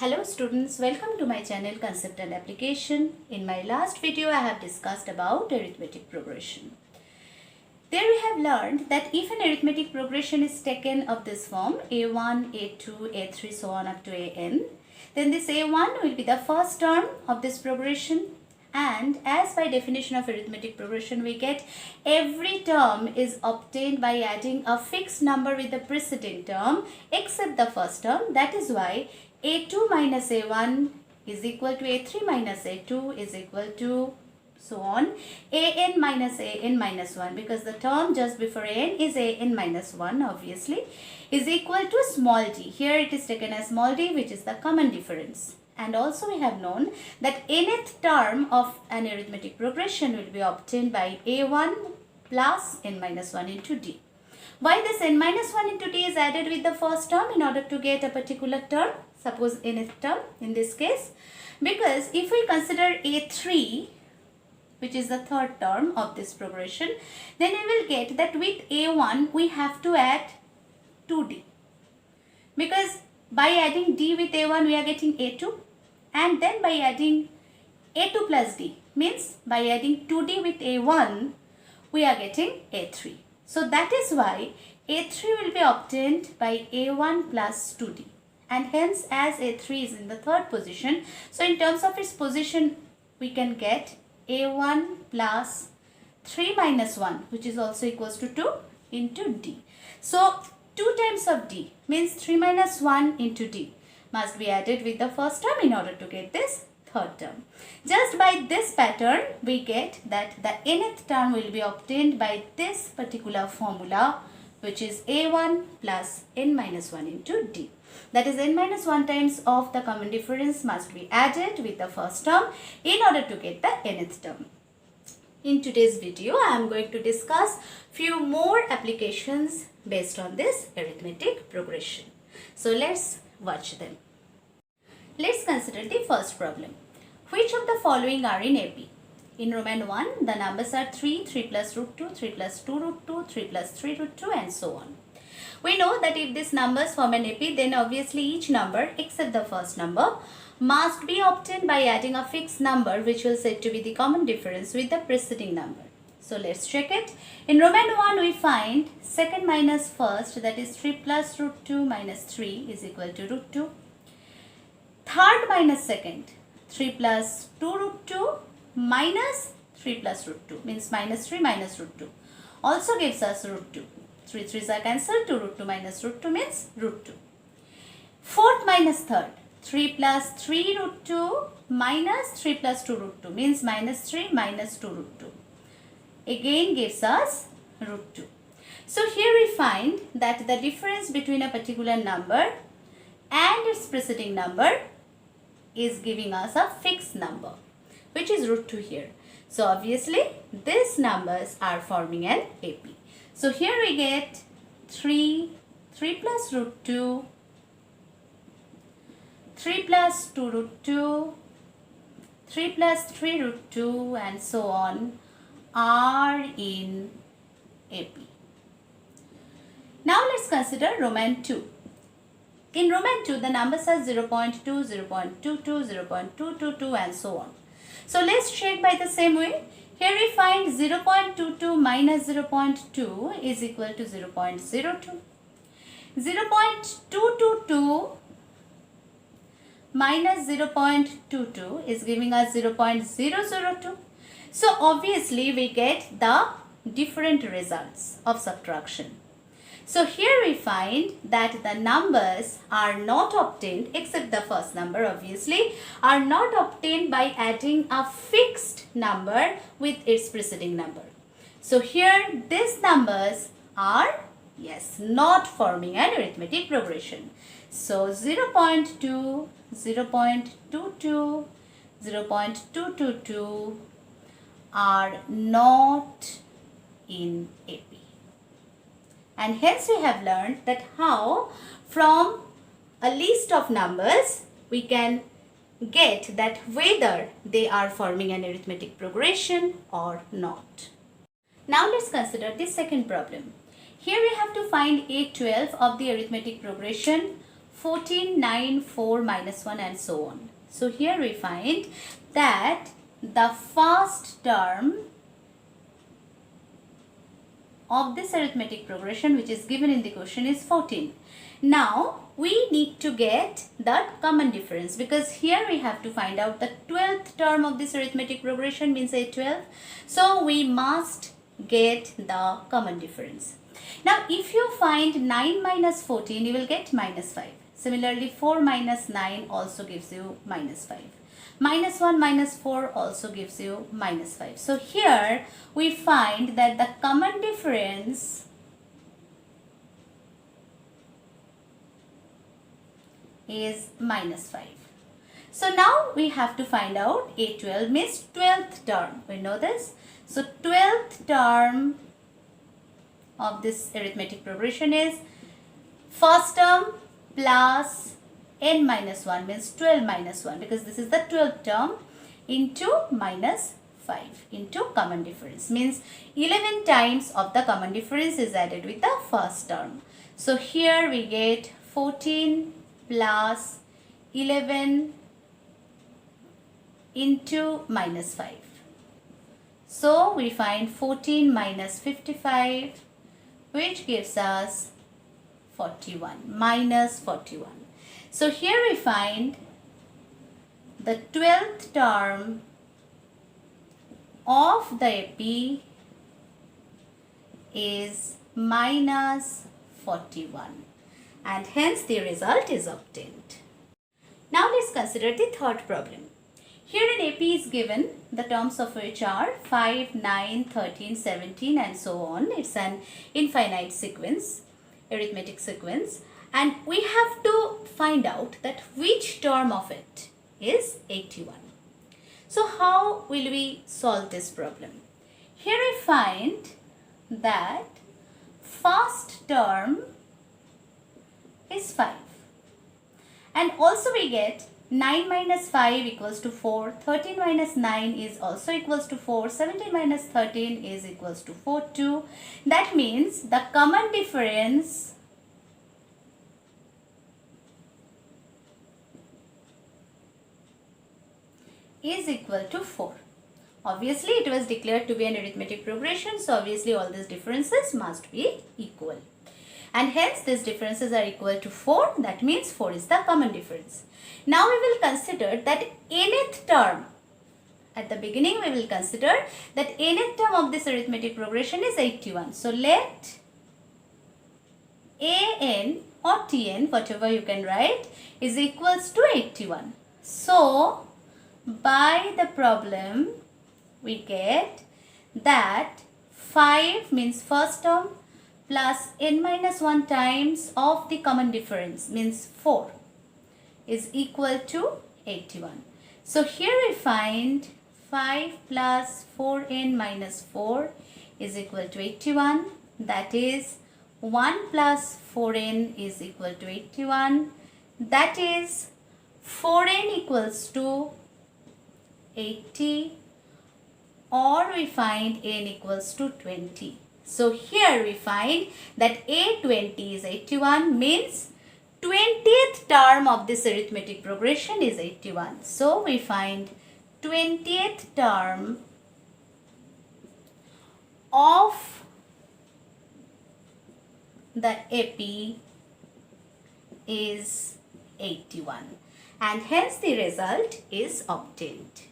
Hello students, welcome to my channel Concept and Application. In my last video I have discussed about arithmetic progression. There we have learned that if an arithmetic progression is taken of this form a1, a2, a3 so on up to an, then this a1 will be the first term of this progression, and as by definition of arithmetic progression we get every term is obtained by adding a fixed number with the preceding term except the first term. That is why a2 minus a1 is equal to a3 minus a2 is equal to so on an minus 1, because the term just before an is an minus 1 obviously, is equal to small d. Here it is taken as small d, which is the common difference. And also we have known that nth term of an arithmetic progression will be obtained by a1 plus n minus 1 into d. Why this n minus 1 into d is added with the first term in order to get a particular term, suppose nth term in this case? Because if we consider a3, which is the third term of this progression, then we will get that with a1 we have to add 2d. Because by adding d with a1 we are getting a2, and then by adding a2 plus d, means by adding 2d with a1 we are getting a3. So that is why a3 will be obtained by a1 plus 2d, and hence as a3 is in the third position, so in terms of its position we can get a1 plus 3 minus 1, which is also equals to 2 into d. So 2 times of d means 3 minus 1 into d must be added with the first term in order to get this third term. Just by this pattern we get that the nth term will be obtained by this particular formula, which is a1 plus n minus 1 into d. That is n minus 1 times of the common difference must be added with the first term in order to get the nth term. In today's video I am going to discuss few more applications based on this arithmetic progression. So let's watch them. Let's consider the first problem. Which of the following are in AP? In Roman 1, the numbers are 3, 3 plus root 2, 3 plus 2 root 2, 3 plus 3 root 2 and so on. We know that if these numbers form an AP, then obviously each number except the first number must be obtained by adding a fixed number which will said to be the common difference with the preceding number. So let's check it. In Roman 1 we find second minus first, that is 3 plus root 2 minus 3 is equal to root 2. Third minus second, 3 plus 2 root 2 minus 3 plus root 2 means minus 3 minus root 2 also gives us root 2. 3 3's are cancelled, 2 root 2 minus root 2 means root 2. Fourth minus third, 3 plus 3 root 2 minus 3 plus 2 root 2 means minus 3 minus 2 root 2. Again gives us root 2. So here we find that the difference between a particular number and its preceding number is giving us a fixed number, which is root 2 here. So obviously these numbers are forming an AP. So here we get 3 plus root 2, 3 plus 2 root 2, 3 plus 3 root 2 and so on are in AP. Now let's consider Roman 2. In Roman 2 the numbers are 0.2, 0.22, 0.222 and so on. So let's check by the same way. Here we find 0.22 minus 0.2 is equal to 0.02. 0.222 minus 0.22 is giving us 0.002. So obviously we get the different results of subtraction. So here we find that the numbers are not obtained, except the first number obviously, are not obtained by adding a fixed number with its preceding number. So here these numbers are, yes, not forming an arithmetic progression. So 0.2, 0.22, 0.222 are not in AP. And hence we have learned that how from a list of numbers we can get that whether they are forming an arithmetic progression or not. Now let's consider the second problem. Here we have to find A12 of the arithmetic progression 14, 9, 4, minus 1 and so on. So here we find that the first term of this arithmetic progression which is given in the question is 14. Now we need to get the common difference, because here we have to find out the 12th term of this arithmetic progression, means A12. So we must get the common difference. Now if you find 9 minus 14, you will get minus 5. Similarly 4 minus 9 also gives you minus 5. Minus 1 minus 4 also gives you minus 5. So here we find that the common difference is minus 5. So now we have to find out A12 means 12th term. We know this. So 12th term of this arithmetic progression is first term plus n minus 1, means 12 minus 1, because this is the 12th term, into minus 5 into common difference, means 11 times of the common difference is added with the first term. So here we get 14 plus 11 into minus 5. So we find 14 minus 55, which gives us 41, minus 41. So here we find the 12th term of the AP is minus 41, and hence the result is obtained. Now let's consider the third problem. Here an AP is given, the terms of which are 5, 9, 13, 17 and so on. It's an infinite sequence, arithmetic sequence, and we have to find out that which term of it is 81. So how will we solve this problem? Here I find that first term is 5, and also we get 9 minus 5 equals to 4, 13 minus 9 is also equals to 4, 17 minus 13 is equals to 42. That means the common difference is equal to 4. Obviously it was declared to be an arithmetic progression, so obviously all these differences must be equal. And hence these differences are equal to 4, that means 4 is the common difference. Now we will consider that nth term. At the beginning we will consider that nth term of this arithmetic progression is 81. So let an or tn, whatever you can write, is equals to 81. So by the problem we get that 5 means first term plus n minus 1 times of the common difference, means 4, is equal to 81. So here we find 5 plus 4n minus 4 is equal to 81. That is 1 plus 4n is equal to 81. That is 4n equals to 80, or we find n equals to 20. So here we find that A20 is 81, means 20th term of this arithmetic progression is 81. So we find 20th term of the AP is 81, and hence the result is obtained.